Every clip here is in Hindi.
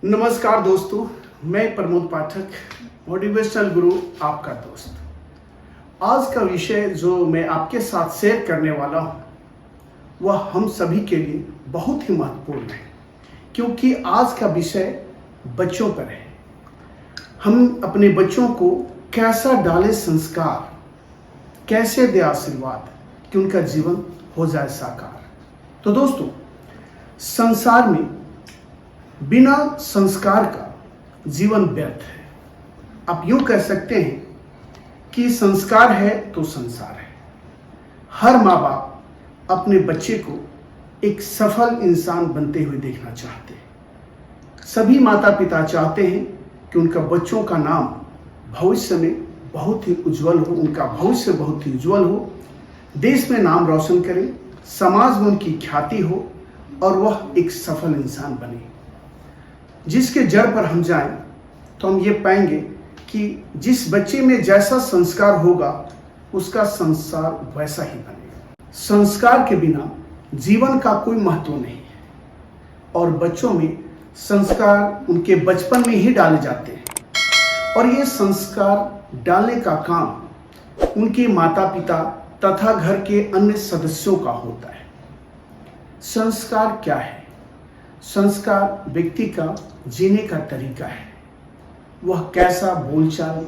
नमस्कार दोस्तों, मैं प्रमोद पाठक, मोटिवेशनल गुरु, आपका दोस्त। आज का विषय जो मैं आपके साथ शेयर करने वाला हूँ वह हम सभी के लिए बहुत ही महत्वपूर्ण है, क्योंकि आज का विषय बच्चों पर है। हम अपने बच्चों को कैसा डालें संस्कार, कैसे दे आशीर्वाद कि उनका जीवन हो जाए साकार। तो दोस्तों, संसार में बिना संस्कार का जीवन व्यर्थ है। आप यूं कह सकते हैं कि संस्कार है तो संसार है। हर माँ बाप अपने बच्चे को एक सफल इंसान बनते हुए देखना चाहते हैं। सभी माता पिता चाहते हैं कि उनका बच्चों का नाम भविष्य में बहुत ही उज्जवल हो, उनका भविष्य बहुत ही उज्जवल हो, देश में नाम रोशन करे, समाज में उनकी ख्याति हो और वह एक सफल इंसान बने। जिसके जड़ पर हम जाएं तो हम ये पाएंगे कि जिस बच्चे में जैसा संस्कार होगा उसका संसार वैसा ही बनेगा। संस्कार के बिना जीवन का कोई महत्व नहीं है और बच्चों में संस्कार उनके बचपन में ही डाले जाते हैं और ये संस्कार डालने का काम उनके माता पिता तथा घर के अन्य सदस्यों का होता है। संस्कार क्या है? संस्कार व्यक्ति का जीने का तरीका है। वह कैसा बोलचाल,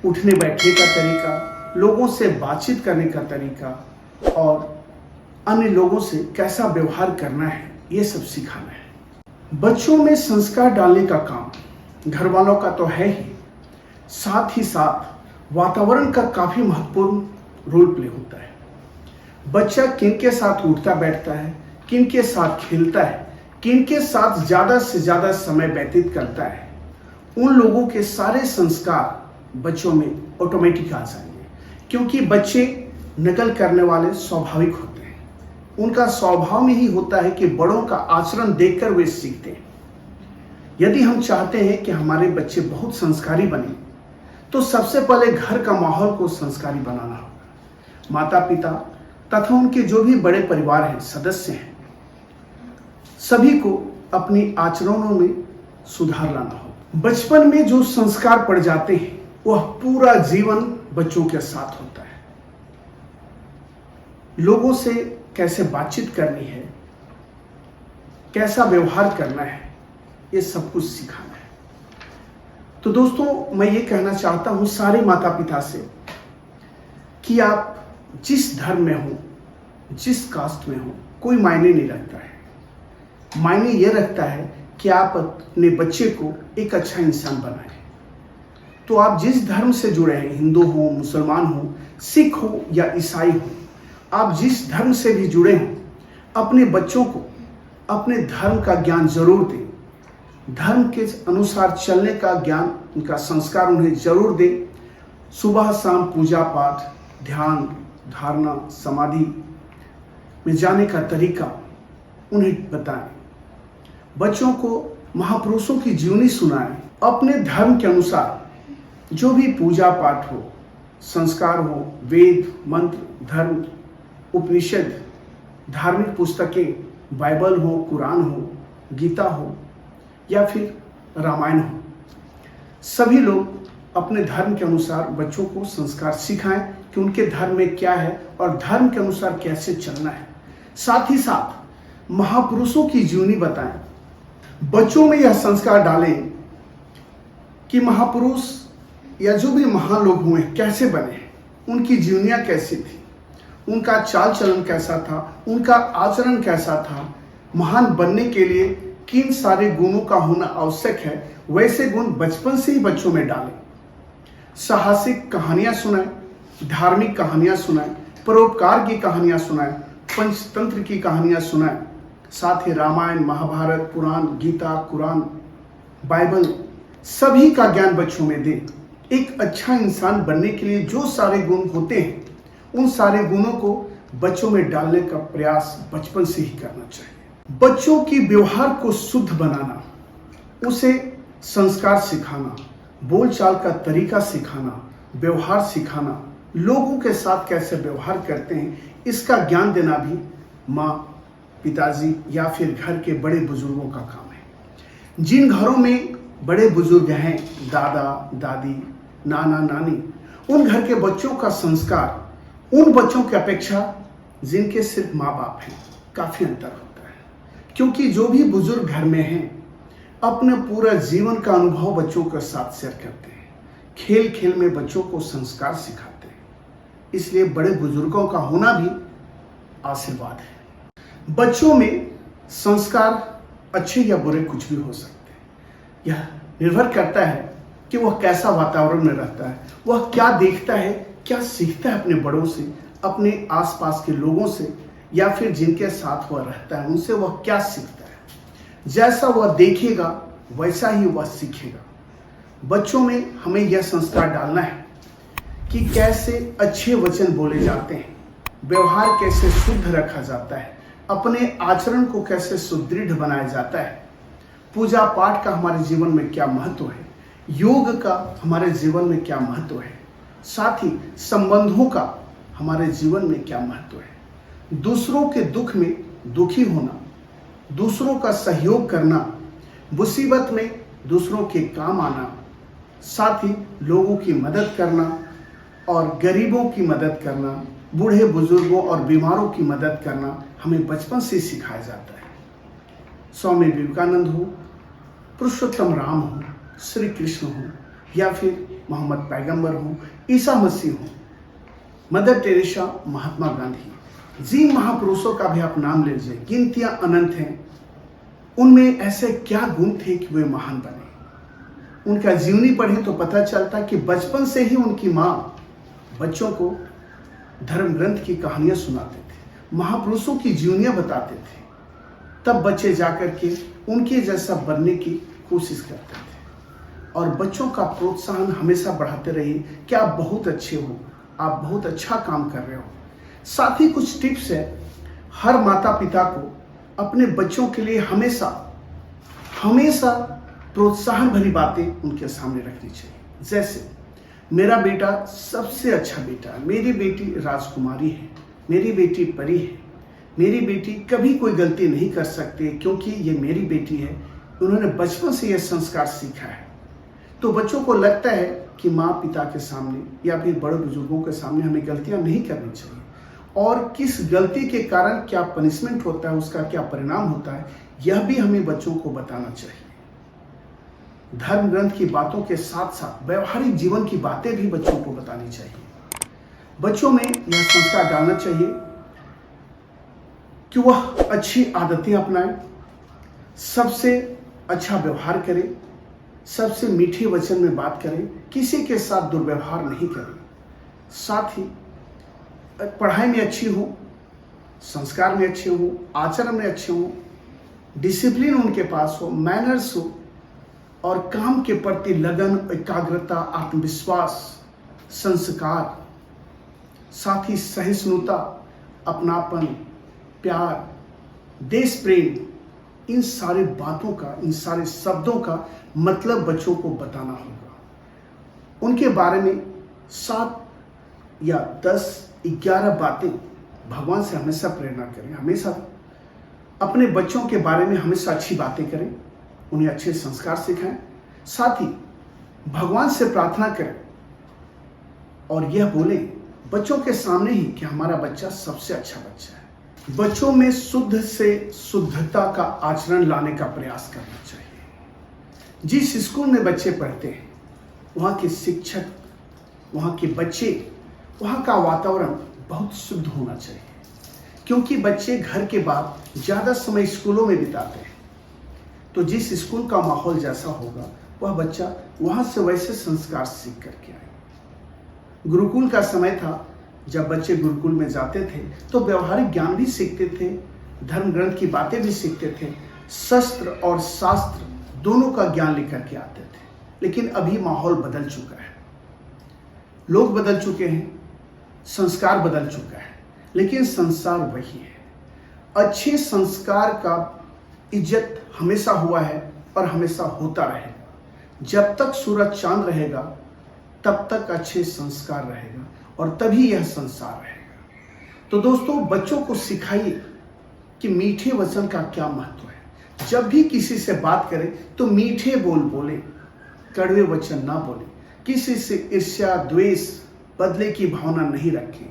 उठने बैठने का तरीका, लोगों से बातचीत करने का तरीका और अन्य लोगों से कैसा व्यवहार करना है, ये सब सिखाना है। बच्चों में संस्कार डालने का काम घर वालों का तो है ही, साथ ही साथ वातावरण का काफी महत्वपूर्ण रोल प्ले होता है। बच्चा किनके साथ उठता बैठता है, किनके साथ खेलता है, किनके साथ ज्यादा से ज्यादा समय व्यतीत करता है, उन लोगों के सारे संस्कार बच्चों में ऑटोमेटिक आ जाएंगे, क्योंकि बच्चे नकल करने वाले स्वाभाविक होते हैं। उनका स्वभाव में ही होता है कि बड़ों का आचरण देखकर वे सीखते हैं। यदि हम चाहते हैं कि हमारे बच्चे बहुत संस्कारी बने तो सबसे पहले घर का माहौल को संस्कारी बनाना होगा। माता पिता तथा उनके जो भी बड़े परिवार हैं, सदस्य हैं, सभी को अपनी आचरणों में सुधार लाना हो। बचपन में जो संस्कार पड़ जाते हैं वह पूरा जीवन बच्चों के साथ होता है। लोगों से कैसे बातचीत करनी है, कैसा व्यवहार करना है, ये सब कुछ सिखाना है। तो दोस्तों, मैं ये कहना चाहता हूं सारे माता पिता से कि आप जिस धर्म में हो, जिस कास्ट में हो, कोई मायने नहीं रखता है। मायने यह रखता है कि आप अपने बच्चे को एक अच्छा इंसान बनाएं। तो आप जिस धर्म से जुड़े हैं, हिंदू हो, मुसलमान हो, सिख हो या ईसाई हो, आप जिस धर्म से भी जुड़े हो, अपने बच्चों को अपने धर्म का ज्ञान जरूर दें। धर्म के अनुसार चलने का ज्ञान, उनका संस्कार उन्हें जरूर दें। सुबह शाम पूजा पाठ, ध्यान, धारणा, समाधि में जाने का तरीका उन्हें बताएं। बच्चों को महापुरुषों की जीवनी सुनाएं। अपने धर्म के अनुसार जो भी पूजा पाठ हो, संस्कार हो, वेद, मंत्र, धर्म, उपनिषद, धार्मिक पुस्तकें, बाइबल हो, कुरान हो, गीता हो या फिर रामायण हो, सभी लोग अपने धर्म के अनुसार बच्चों को संस्कार सिखाएं कि उनके धर्म में क्या है और धर्म के अनुसार कैसे चलना है। साथ ही साथ महापुरुषों की जीवनी बताएं। बच्चों में यह संस्कार डालें कि महापुरुष या जो भी महान लोग हुए कैसे बने, उनकी जीवनियां कैसी थी, उनका चाल चलन कैसा था, उनका आचरण कैसा था। महान बनने के लिए किन सारे गुणों का होना आवश्यक है, वैसे गुण बचपन से ही बच्चों में डालें। साहसिक कहानियां सुनाएं, धार्मिक कहानियां सुनाएं, परोपकार की कहानियां सुनाएं, पंचतंत्र की कहानियां सुनाएं। साथ ही रामायण, महाभारत, पुराण, गीता, कुरान, बाइबल, सभी का ज्ञान बच्चों में दें। एक अच्छा इंसान बनने के लिए जो सारे गुण होते हैं, उन सारे गुणों को बच्चों में डालने का प्रयास बचपन से ही करना चाहिए। बच्चों की व्यवहार को शुद्ध बनाना, उसे संस्कार सिखाना, बोलचाल का तरीका सिखाना, व्यवहार सिखाना, लोगों के साथ कैसे व्यवहार करते हैं, इसका ज्ञान देना भी माँ, पिताजी या फिर घर के बड़े बुजुर्गों का काम है। जिन घरों में बड़े बुजुर्ग हैं, दादा दादी, नाना नानी, उन घर के बच्चों का संस्कार उन बच्चों की अपेक्षा जिनके सिर्फ माँ बाप हैं काफी अंतर होता है। क्योंकि जो भी बुजुर्ग घर में हैं अपने पूरा जीवन का अनुभव बच्चों के साथ शेयर करते हैं, खेल खेल में बच्चों को संस्कार सिखाते हैं। इसलिए बड़े बुजुर्गों का होना भी आशीर्वाद है। बच्चों में संस्कार अच्छे या बुरे कुछ भी हो सकते हैं। यह निर्भर करता है कि वह कैसा वातावरण में रहता है, वह क्या देखता है, क्या सीखता है अपने बड़ों से, अपने आसपास के लोगों से, या फिर जिनके साथ वह रहता है उनसे वह क्या सीखता है। जैसा वह देखेगा वैसा ही वह सीखेगा। बच्चों में हमें यह संस्कार डालना है कि कैसे अच्छे वचन बोले जाते हैं, व्यवहार कैसे शुद्ध रखा जाता है, अपने आचरण को कैसे सुदृढ़ बनाया जाता है, पूजा पाठ का हमारे जीवन में क्या महत्व है, योग का हमारे जीवन में क्या महत्व है, साथ ही संबंधों का हमारे जीवन में क्या महत्व है, दूसरों के दुख में दुखी होना, दूसरों का सहयोग करना, मुसीबत में दूसरों के काम आना, साथ ही लोगों की मदद करना और गरीबों की मदद करना, बूढ़े बुजुर्गों और बीमारों की मदद करना हमें बचपन से सिखाया जाता है। स्वामी विवेकानंद हो, पुरुषोत्तम राम हो, श्री कृष्ण हो, या फिर मोहम्मद पैगंबर हो, ईसा मसीह हो, मदर टेरेसा, महात्मा गांधी, जिन महापुरुषों का भी आप नाम लीजिए, गिनतियां अनंत हैं। उनमें ऐसे क्या गुण थे कि वे महान बने। उनका जीवनी पढ़ें तो पता चलता कि बचपन से ही उनकी माँ बच्चों को धर्म ग्रंथ की कहानियां सुनाते थे, महापुरुषों की जीवनियां बताते थे। तब बच्चे जाकर के उनके जैसा बनने की कोशिश करते थे और बच्चों का प्रोत्साहन हमेशा बढ़ाते रहिए कि आप बहुत अच्छे हो, आप बहुत अच्छा काम कर रहे हो। साथ ही कुछ टिप्स है, हर माता पिता को अपने बच्चों के लिए हमेशा प्रोत्साहन भरी बातें उनके सामने रखनी चाहिए। जैसे, मेरा बेटा सबसे अच्छा बेटा है, मेरी बेटी राजकुमारी है, मेरी बेटी परी है, मेरी बेटी कभी कोई गलती नहीं कर सकती क्योंकि ये मेरी बेटी है। उन्होंने बचपन से यह संस्कार सीखा है। तो बच्चों को लगता है कि माँ पिता के सामने या फिर बड़े बुजुर्गों के सामने हमें गलतियां नहीं करनी चाहिए, और किस गलती के कारण क्या पनिशमेंट होता है, उसका क्या परिणाम होता है, यह भी हमें बच्चों को बताना चाहिए। धर्म ग्रंथ की बातों के साथ साथ व्यवहारिक जीवन की बातें भी बच्चों को बतानी चाहिए। बच्चों में यह संस्कार डालना चाहिए कि वह अच्छी आदतें अपनाएं, सबसे अच्छा व्यवहार करें, सबसे मीठे वचन में बात करें, किसी के साथ दुर्व्यवहार नहीं करें, साथ ही पढ़ाई में अच्छी हो, संस्कार में अच्छे हो, आचरण में अच्छे हो, डिसिप्लिन उनके पास हो, मैनर्स हो, और काम के प्रति लगन, एकाग्रता, आत्मविश्वास, संस्कार, साथ ही सहिष्णुता, अपनापन, प्यार, देश प्रेम, इन सारे बातों का, इन सारे शब्दों का मतलब बच्चों को बताना होगा। उनके बारे में 7 या 10, 11 बातें भगवान से हमेशा प्रेरणा करें। हमेशा अपने बच्चों के बारे में हमेशा अच्छी बातें करें, उन्हें अच्छे संस्कार सिखाएं, साथ ही भगवान से प्रार्थना करें और यह बोलें बच्चों के सामने ही कि हमारा बच्चा सबसे अच्छा बच्चा है। बच्चों में शुद्ध से शुद्धता का आचरण लाने का प्रयास करना चाहिए। जिस स्कूल में बच्चे पढ़ते हैं वहाँ के शिक्षक, वहाँ के बच्चे, वहाँ का वातावरण बहुत शुद्ध होना चाहिए, क्योंकि बच्चे घर के बाद ज़्यादा समय स्कूलों में बिताते हैं। तो जिस स्कूल का माहौल जैसा होगा वह बच्चा वहाँ से वैसे संस्कार सीख करके आए। गुरुकुल का समय था, जब बच्चे गुरुकुल में जाते थे तो व्यवहारिक ज्ञान भी सीखते थे, धर्म ग्रंथ की बातें भी सीखते थे, शस्त्र और शास्त्र दोनों का ज्ञान लेकर के आते थे। लेकिन अभी माहौल बदल चुका है, लोग बदल चुके हैं, संस्कार बदल चुका है, लेकिन संसार वही है। अच्छे संस्कार का इज्जत हमेशा हुआ है और हमेशा होता रहेगा। जब तक सूरज चांद रहेगा तब तक अच्छे संस्कार रहेगा और तभी यह संसार रहेगा। तो दोस्तों, बच्चों को सिखाइए कि मीठे वचन का क्या महत्व है, जब भी किसी से बात करें तो मीठे बोल बोले, कड़वे वचन ना बोले, किसी से ईर्ष्या द्वेष बदले की भावना नहीं रखें।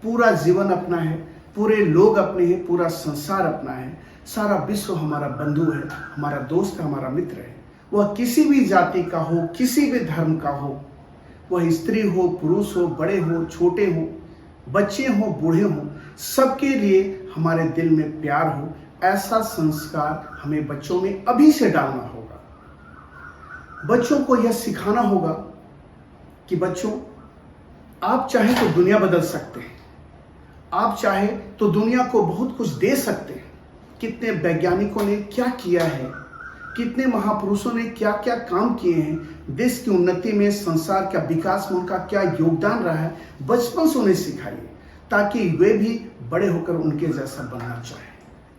पूरा जीवन अपना है, पूरे लोग अपने हैं, पूरा संसार अपना है, सारा विश्व हमारा बंधु है, हमारा दोस्त, हमारा मित्र है। वह किसी भी जाति का हो, किसी भी धर्म का हो, वह स्त्री हो, पुरुष हो, बड़े हो, छोटे हो, बच्चे हो, बूढ़े हो, सबके लिए हमारे दिल में प्यार हो, ऐसा संस्कार हमें बच्चों में अभी से डालना होगा। बच्चों को यह सिखाना होगा कि बच्चों, आप चाहे तो दुनिया बदल सकते हैं, आप चाहे तो दुनिया को बहुत कुछ दे सकते हैं। कितने वैज्ञानिकों ने क्या किया है, कितने महापुरुषों ने क्या क्या काम किए हैं, देश की उन्नति में, संसार का विकास में उनका क्या योगदान रहा है, बचपन से उन्हें सिखाइए ताकि वे भी बड़े होकर उनके जैसा बनना चाहें।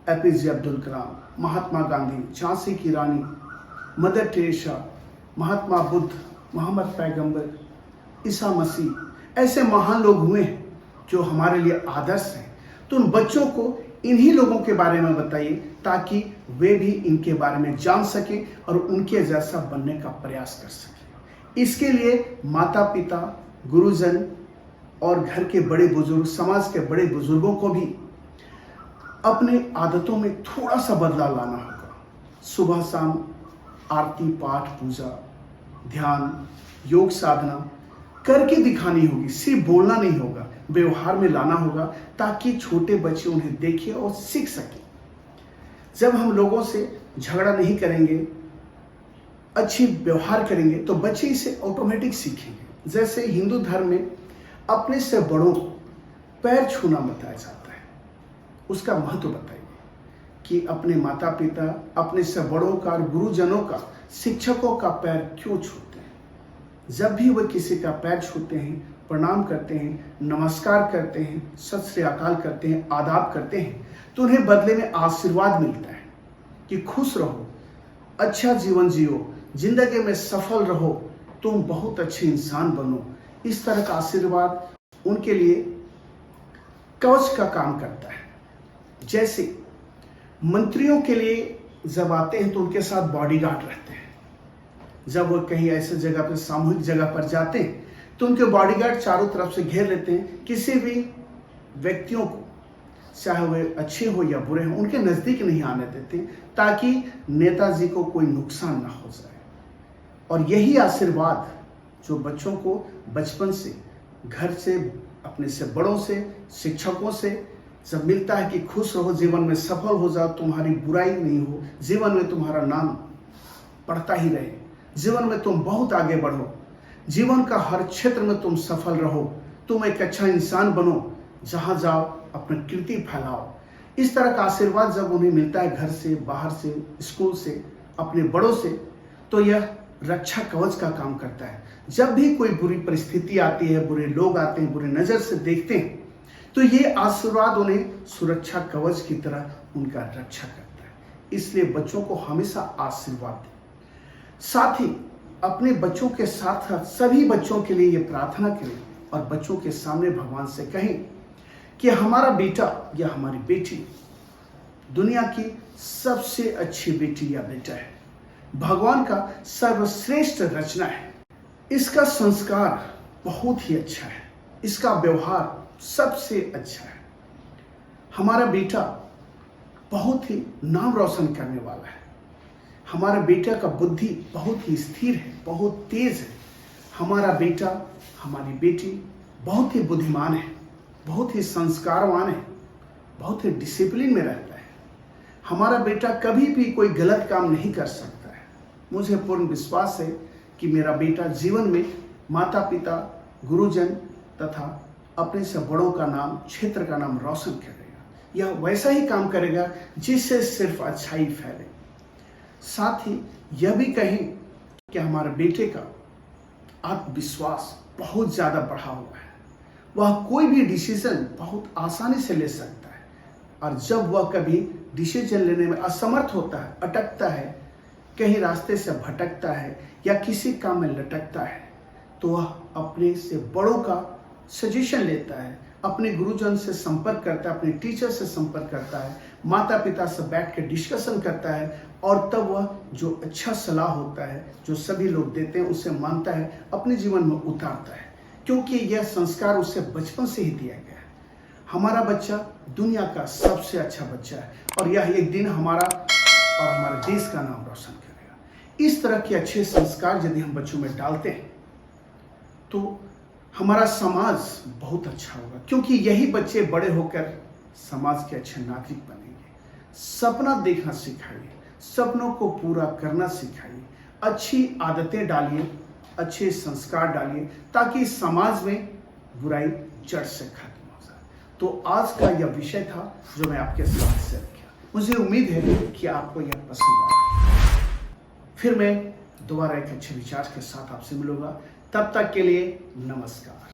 एपीजे अब्दुल कलाम, महात्मा गांधी, झांसी की रानी, मदर टेरेसा, महात्मा बुद्ध, मोहम्मद पैगंबर, ईसा मसीह, ऐसे महान लोग हुए हैं जो हमारे लिए आदर्श हैं। तो उन बच्चों को इन्हीं लोगों के बारे में बताइए ताकि वे भी इनके बारे में जान सके और उनके जैसा बनने का प्रयास कर सके। इसके लिए माता पिता, गुरुजन और घर के बड़े बुजुर्ग, समाज के बड़े बुजुर्गों को भी अपने आदतों में थोड़ा सा बदलाव लाना होगा। सुबह शाम आरती, पाठ, पूजा, ध्यान, योग साधना करके दिखानी होगी, सिर्फ बोलना नहीं होगा, व्यवहार में लाना होगा ताकि छोटे बच्चे उन्हें देखें और सीख सकें। जब हम लोगों से झगड़ा नहीं करेंगे, अच्छी व्यवहार करेंगे, तो बच्चे इसे ऑटोमेटिक सीखेंगे। जैसे हिंदू धर्म में अपने से बड़ों पैर छूना बताया जाता है, उसका महत्व बताइए कि अपने माता पिता, अपने से बड़ों का, गुरुजनों का, शिक्षकों का पैर क्यों छूते हैं। जब भी वे किसी का पैर छूते हैं, प्रणाम करते हैं, नमस्कार करते हैं, सत श्री अकाल करते हैं, आदाब करते हैं, तो उन्हें बदले में आशीर्वाद मिलता है कि खुश रहो, अच्छा जीवन जियो, जिंदगी में सफल रहो, तुम बहुत अच्छे इंसान बनो। इस तरह का आशीर्वाद उनके लिए कवच का काम करता है। जैसे मंत्रियों के लिए जब आते हैं तो उनके साथ बॉडीगार्ड रहते हैं। जब वो कहीं ऐसे जगह पर, सामूहिक जगह पर जाते हैं तो उनके बॉडीगार्ड चारों तरफ से घेर लेते हैं। किसी भी व्यक्तियों को, चाहे वे अच्छे हो या बुरे हो, उनके नज़दीक नहीं आने देते ताकि नेताजी को कोई नुकसान ना हो जाए। और यही आशीर्वाद जो बच्चों को बचपन से, घर से, अपने से बड़ों से, शिक्षकों से जब मिलता है कि खुश रहो, जीवन में सफल हो जाओ, तुम्हारी बुराई नहीं हो, जीवन में तुम्हारा नाम बढ़ता ही रहे, जीवन में तुम बहुत आगे बढ़ो, जीवन का हर क्षेत्र में तुम सफल रहो, तुम एक अच्छा इंसान बनो, जहां जाओ अपनी कीर्ति फैलाओ। इस तरह का आशीर्वाद जब उन्हें मिलता है घर से, बाहर से, स्कूल से, अपने बड़ों से, तो यह रक्षा कवच का काम करता है। जब भी कोई बुरी परिस्थिति आती है, बुरे लोग आते हैं, बुरी नजर से देखते हैं, तो ये आशीर्वाद उन्हें सुरक्षा कवच की तरह उनका रक्षा करता है। इसलिए बच्चों को हमेशा आशीर्वाद दें। साथ ही अपने बच्चों के साथ साथ सभी बच्चों के लिए ये प्रार्थना करें और बच्चों के सामने भगवान से कहें कि हमारा बेटा या हमारी बेटी दुनिया की सबसे अच्छी बेटी या बेटा है, भगवान का सर्वश्रेष्ठ रचना है, इसका संस्कार बहुत ही अच्छा है, इसका व्यवहार सबसे अच्छा है, हमारा बेटा बहुत ही नाम रोशन करने वाला है, हमारा बेटा का बुद्धि बहुत ही स्थिर है, बहुत तेज है, हमारा बेटा, हमारी बेटी बहुत ही बुद्धिमान है, बहुत ही संस्कारवान है, बहुत ही डिसिप्लिन में रहता है, हमारा बेटा कभी भी कोई गलत काम नहीं कर सकता है। मुझे पूर्ण विश्वास है कि मेरा बेटा जीवन में माता पिता, गुरुजन तथा अपने से बड़ों का नाम, क्षेत्र का नाम रोशन करेगा। यह वैसा ही काम करेगा जिससे सिर्फ अच्छाई फैले। साथ ही यह भी कहें कि हमारे बेटे का आत्मविश्वास बहुत ज़्यादा बढ़ा हुआ है, वह कोई भी डिसीजन बहुत आसानी से ले सकता है, और जब वह कभी डिसीजन लेने में असमर्थ होता है, अटकता है, कहीं रास्ते से भटकता है या किसी काम में लटकता है, तो वह अपने से बड़ों का सजेशन लेता है, अपने गुरुजन से संपर्क करता है, अपने टीचर से संपर्क करता है, माता पिता से बैठ के डिस्कशन करता है और तब वह जो अच्छा सलाह होता है जो सभी लोग देते हैं उसे मानता है, अपने जीवन में उतारता है, क्योंकि यह संस्कार उसे बचपन से ही दिया गया है। हमारा बच्चा दुनिया का सबसे अच्छा बच्चा है और यह एक दिन हमारा और हमारे देश का नाम रोशन करेगा। इस तरह के अच्छे संस्कार यदि हम बच्चों में डालते हैं तो हमारा समाज बहुत अच्छा होगा, क्योंकि यही बच्चे बड़े होकर समाज के अच्छे नागरिक बनेंगे। सपना देखना सिखाइए, सपनों को पूरा करना सिखाइए, अच्छी आदतें डालिए, अच्छे संस्कार डालिए, ताकि समाज में बुराई जड़ से खत्म हो जाए। तो आज का यह विषय था जो मैं आपके साथ शेयर किया। मुझे उम्मीद है कि आपको यह पसंद आया। फिर मैं दोबारा एक अच्छे विचार के साथ आपसे मिलूंगा। तब तक के लिए नमस्कार।